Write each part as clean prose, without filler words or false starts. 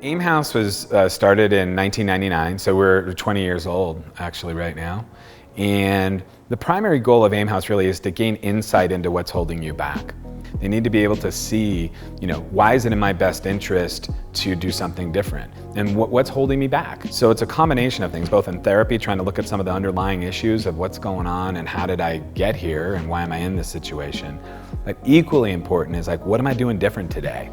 AIM House was started in 1999, so we're 20 years old actually right now. And the primary goal of AIM House really is to gain insight into what's holding you back. They need to be able to see, why is it in my best interest to do something different? And what's holding me back? So it's a combination of things, both in therapy, trying to look at some of the underlying issues of what's going on and how did I get here and why am I in this situation? But equally important is what am I doing different today?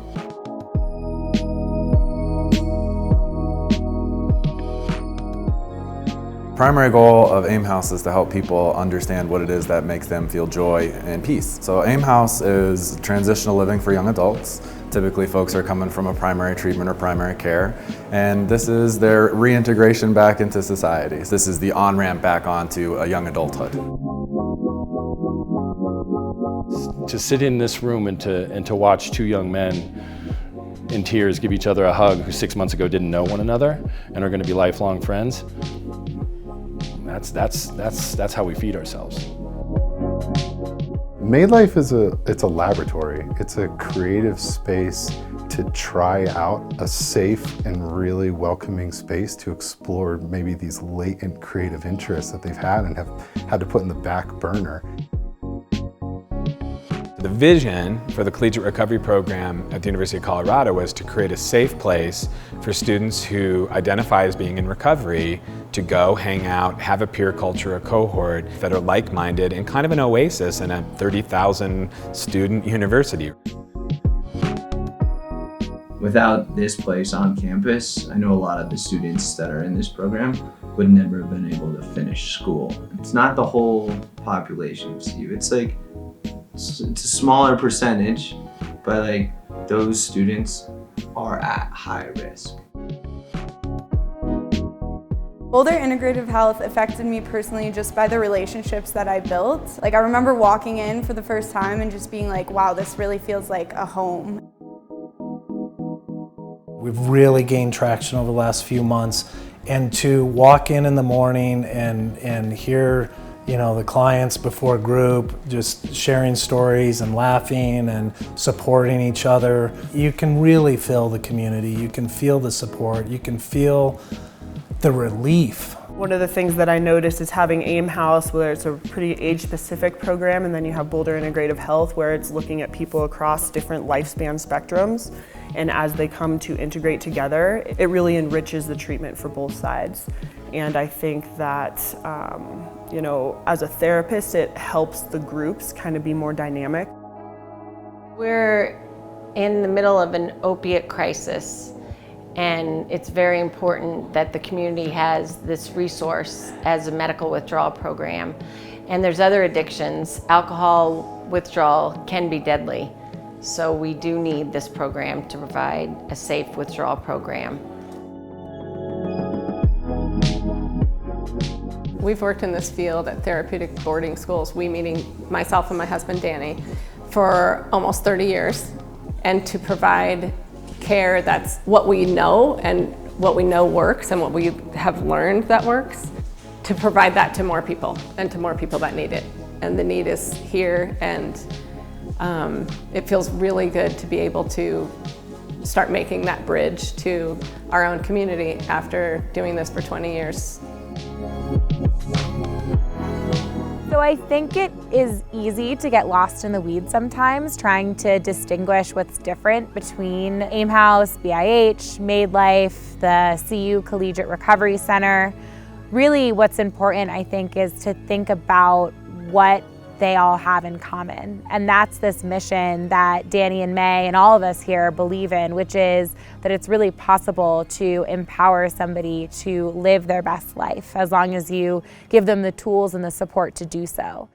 Primary goal of AIM House is to help people understand what it is that makes them feel joy and peace. So AIM House is transitional living for young adults. Typically folks are coming from a primary treatment or primary care, and this is their reintegration back into society. This is the on-ramp back onto a young adulthood. To sit in this room and to watch two young men in tears give each other a hug who 6 months ago didn't know one another and are going to be lifelong friends, that's how we feed ourselves. Made Life is it's a laboratory. It's a creative space to try out a safe and really welcoming space to explore maybe these latent creative interests that they've had and have had to put in the back burner. The vision for the Collegiate Recovery Program at the University of Colorado was to create a safe place for students who identify as being in recovery to go hang out, have a peer culture, a cohort that are like-minded, and kind of an oasis in a 30,000 student university. Without this place on campus, I know a lot of the students that are in this program would never have been able to finish school. It's not the whole population, Steve. It's a smaller percentage, but those students are at high risk. Boulder Integrative Health affected me personally just by the relationships that I built. I remember walking in for the first time and just being wow, this really feels like a home. We've really gained traction over the last few months, and to walk in the morning and hear the clients before group just sharing stories and laughing and supporting each other. You can really feel the community, you can feel the support, you can feel the relief. One of the things that I noticed is having AIM House, where it's a pretty age-specific program, and then you have Boulder Integrative Health, where it's looking at people across different lifespan spectrums. And as they come to integrate together, it really enriches the treatment for both sides. And I think that, as a therapist, it helps the groups kind of be more dynamic. We're in the middle of an opiate crisis, and it's very important that the community has this resource as a medical withdrawal program. And there's other addictions. Alcohol withdrawal can be deadly. So we do need this program to provide a safe withdrawal program. We've worked in this field at therapeutic boarding schools, we meaning myself and my husband Danny, for almost 30 years. And to provide care that's what we know and what we know works and what we have learned that works, to provide that to more people and to more people that need it. And the need is here, and it feels really good to be able to start making that bridge to our own community after doing this for 20 years. So I think it is easy to get lost in the weeds sometimes, trying to distinguish what's different between AIM House, BIH, Made Life, the CU Collegiate Recovery Center. Really what's important, I think, is to think about what they all have in common. And that's this mission that Danny and May and all of us here believe in, which is that it's really possible to empower somebody to live their best life as long as you give them the tools and the support to do so.